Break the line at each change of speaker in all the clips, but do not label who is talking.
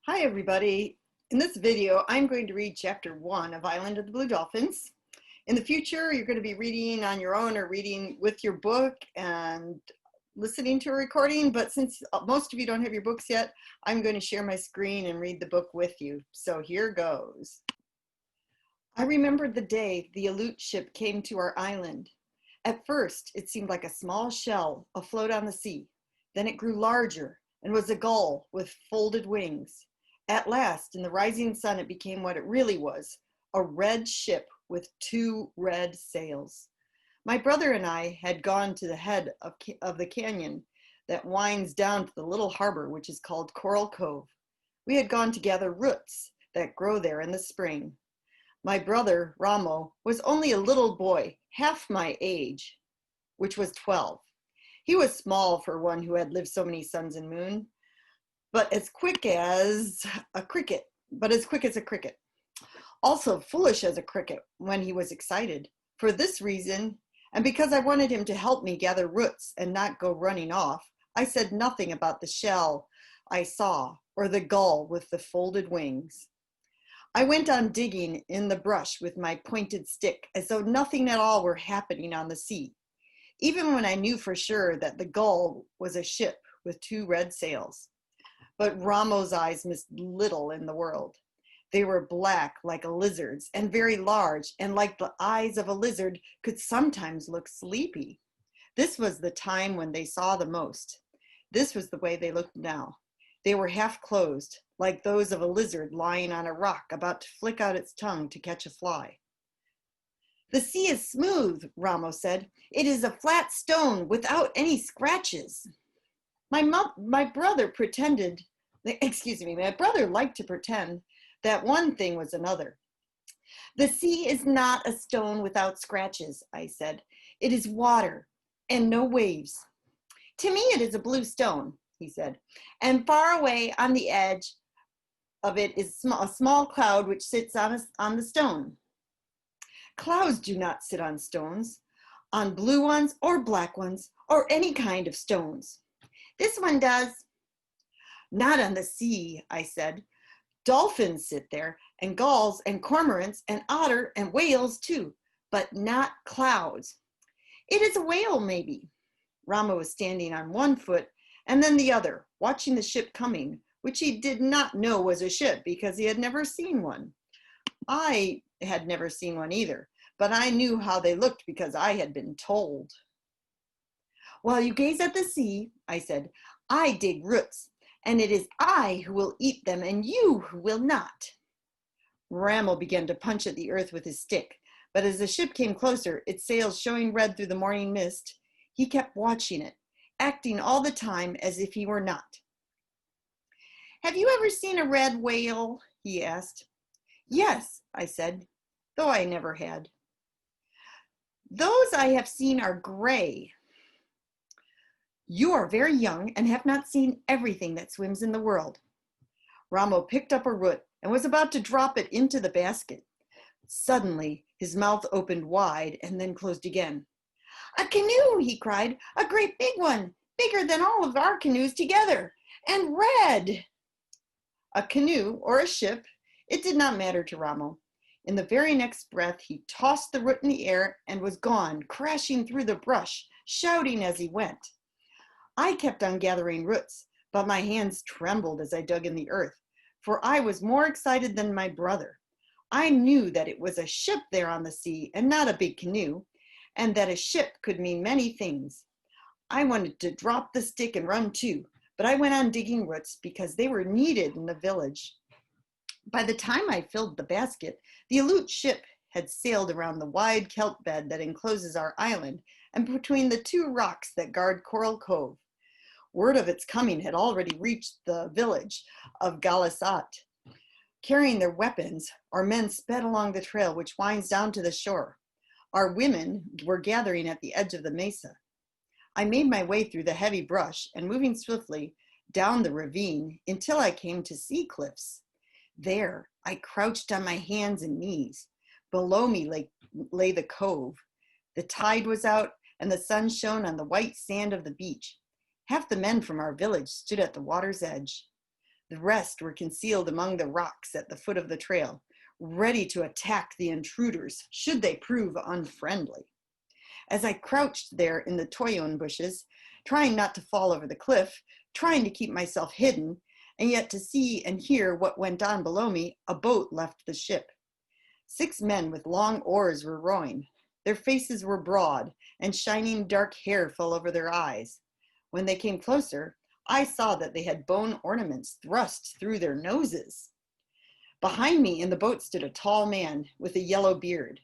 Hi everybody. In this video, I'm going to read chapter 1 of Island of the Blue Dolphins. In the future, you're going to be reading on your own or reading with your book and listening to a recording, but since most of you don't have your books yet, I'm going to share my screen and read the book with you. So here goes. I remembered the day the Aleut ship came to our island. At first, it seemed like a small shell afloat on the sea. Then it grew larger and was a gull with folded wings. At last, in the rising sun, it became what it really was, a red ship with 2 red sails. My brother and I had gone to the head of the canyon that winds down to the little harbor, which is called Coral Cove. We had gone to gather roots that grow there in the spring. My brother, Ramo, was only a little boy, half my age, which was 12. He was small for one who had lived so many suns and moons, but as quick as a cricket. Also foolish as a cricket when he was excited. For this reason, and because I wanted him to help me gather roots and not go running off, I said nothing about the shell I saw or the gull with the folded wings. I went on digging in the brush with my pointed stick as though nothing at all were happening on the sea, even when I knew for sure that the gull was a ship with 2 red sails. But Ramo's eyes missed little in the world. They were black like a lizard's and very large, and like the eyes of a lizard, could sometimes look sleepy. This was the time when they saw the most. This was the way they looked now. They were half closed, like those of a lizard lying on a rock about to flick out its tongue to catch a fly. "The sea is smooth," Ramo said. "It is a flat stone without any scratches." My brother liked to pretend that one thing was another. "The sea is not a stone without scratches," I said. "It is water and no waves." "To me it is a blue stone," he said, "and far away on the edge of it is a small cloud which sits on the stone." "Clouds do not sit on stones, on blue ones or black ones or any kind of stones." "This one does." "Not on the sea," I said. "Dolphins sit there, and gulls and cormorants and otter and whales too, but not clouds." "It is a whale, maybe." Ramo was standing on one foot and then the other, watching the ship coming, which he did not know was a ship because he had never seen one. I had never seen one either, but I knew how they looked because I had been told. "While you gaze at the sea," I said, "I dig roots, and it is I who will eat them and you who will not." Ramo began to punch at the earth with his stick, but as the ship came closer, its sails showing red through the morning mist, he kept watching it, acting all the time as if he were not. "Have you ever seen a red whale?" he asked. "Yes," I said, though I never had. "Those I have seen are gray." "You are very young and have not seen everything that swims in the world." Ramo picked up a root and was about to drop it into the basket. Suddenly, his mouth opened wide and then closed again. "A canoe," he cried, "a great big one, bigger than all of our canoes together, and red." A canoe or a ship, it did not matter to Ramo. In the very next breath, he tossed the root in the air and was gone, crashing through the brush, shouting as he went. I kept on gathering roots, but my hands trembled as I dug in the earth, for I was more excited than my brother. I knew that it was a ship there on the sea and not a big canoe, and that a ship could mean many things. I wanted to drop the stick and run too, but I went on digging roots because they were needed in the village. By the time I filled the basket, the Aleut ship had sailed around the wide kelp bed that encloses our island and between the 2 rocks that guard Coral Cove. Word of its coming had already reached the village of Galisat. Carrying their weapons, our men sped along the trail which winds down to the shore. Our women were gathering at the edge of the mesa. I made my way through the heavy brush and moving swiftly down the ravine until I came to sea cliffs. There, I crouched on my hands and knees. Below me lay the cove. The tide was out and the sun shone on the white sand of the beach. Half the men from our village stood at the water's edge. The rest were concealed among the rocks at the foot of the trail, ready to attack the intruders should they prove unfriendly. As I crouched there in the toyon bushes, trying not to fall over the cliff, trying to keep myself hidden, and yet to see and hear what went on below me, a boat left the ship. 6 men with long oars were rowing. Their faces were broad, and shining dark hair fell over their eyes. When they came closer, I saw that they had bone ornaments thrust through their noses. Behind me in the boat stood a tall man with a yellow beard.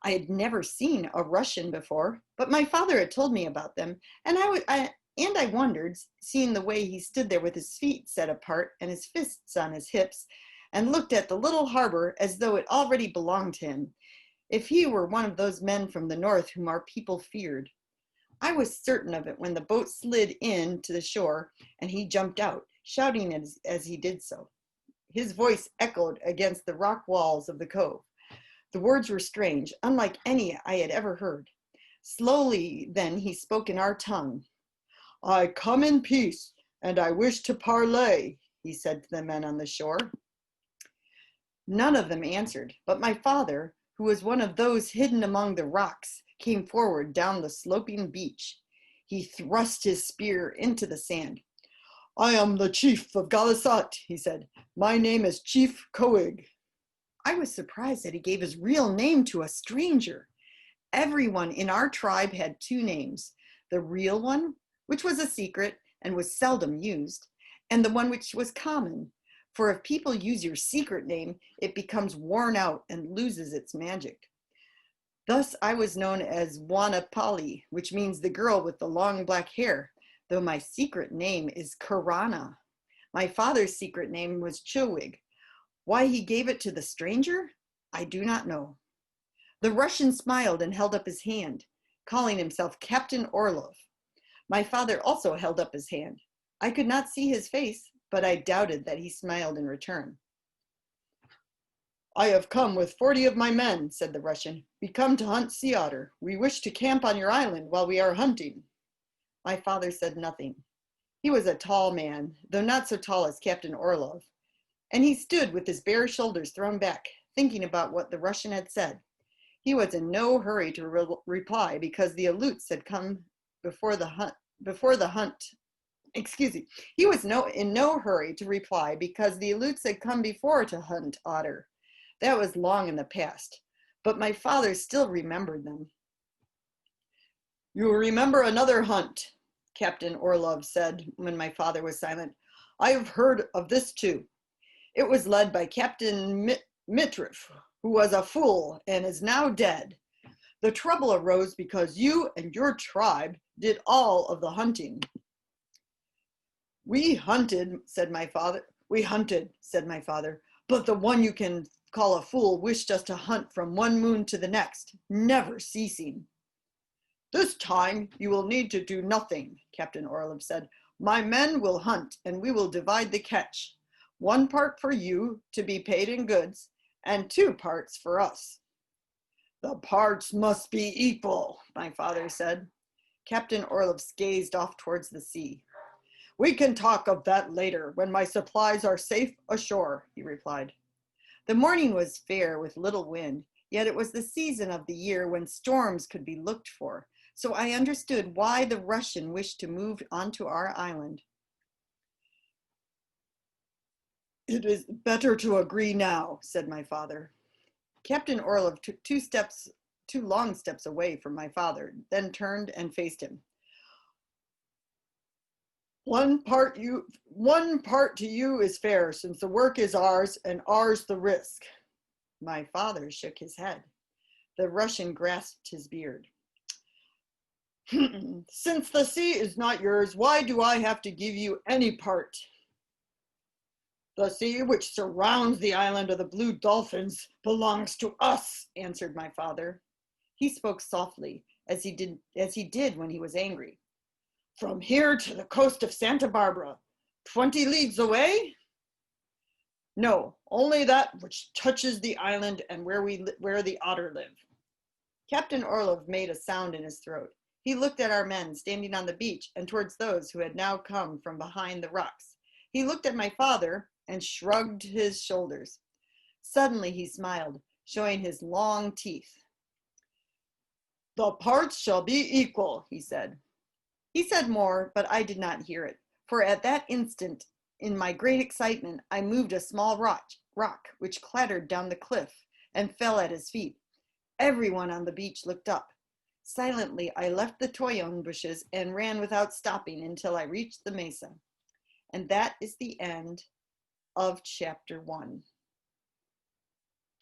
I had never seen a Russian before, but my father had told me about them, and I wondered, seeing the way he stood there with his feet set apart and his fists on his hips, and looked at the little harbor as though it already belonged to him, if he were one of those men from the north whom our people feared. I was certain of it when the boat slid in to the shore and he jumped out, shouting as he did so. His voice echoed against the rock walls of the cove. The words were strange, unlike any I had ever heard. Slowly then he spoke in our tongue. "I come in peace, and I wish to parley," he said to the men on the shore. None of them answered, but my father, who was one of those hidden among the rocks, came forward down the sloping beach. He thrust his spear into the sand. "I am the chief of Galasat," he said. "My name is Chief Coig." I was surprised that he gave his real name to a stranger. Everyone in our tribe had 2 names, the real one, which was a secret and was seldom used, and the one which was common, for if people use your secret name, it becomes worn out and loses its magic. Thus I was known as Wanapali, which means the girl with the long black hair, though my secret name is Karana. My father's secret name was Chowig. Why he gave it to the stranger, I do not know. The Russian smiled and held up his hand, calling himself Captain Orlov. My father also held up his hand. I could not see his face, but I doubted that he smiled in return. "I have come with 40 of my men," said the Russian. "We come to hunt sea otter. We wish to camp on your island while we are hunting." My father said nothing. He was a tall man, though not so tall as Captain Orlov, and he stood with his bare shoulders thrown back, thinking about what the Russian had said. He was in no hurry to reply because the Aleuts had come before the hunt. He was in no hurry to reply because the Aleuts had come before to hunt otter. That was long in the past, but my father still remembered them. "You remember another hunt," Captain Orlov said when my father was silent. "I have heard of this too. It was led by Captain Mitrif, who was a fool and is now dead. The trouble arose because you and your tribe did all of the hunting." We hunted," said my father, "but the one you can call a fool wished us to hunt from one moon to the next, never ceasing." "This time you will need to do nothing," Captain Orlov said. "My men will hunt and we will divide the catch. 1 part for you to be paid in goods and 2 parts for us." "The parts must be equal," my father said. Captain Orlov gazed off towards the sea. "We can talk of that later when my supplies are safe ashore," he replied. The morning was fair with little wind, yet it was the season of the year when storms could be looked for, so I understood why the Russian wished to move onto our island. "It is better to agree now," said my father. Captain Orlov took 2 long steps away from my father, then turned and faced him. One part to you is fair, since the work is ours and ours the risk." My father shook his head. The Russian grasped his beard. "Since the sea is not yours, why do I have to give you any part?" "The sea which surrounds the island of the Blue Dolphins belongs to us," answered my father. He spoke softly, as he did when he was angry. "From here to the coast of Santa Barbara, 20 leagues away?" "No, only that which touches the island and where the otter live." Captain Orlov made a sound in his throat. He looked at our men standing on the beach and towards those who had now come from behind the rocks. He looked at my father and shrugged his shoulders. Suddenly he smiled, showing his long teeth. The parts shall be equal, he said. He said more, but I did not hear it, for at that instant, in my great excitement, I moved a small rock which clattered down the cliff and fell at his feet. Everyone on the beach looked up. Silently, I left the toyon bushes and ran without stopping until I reached the mesa. And that is the end of chapter 1.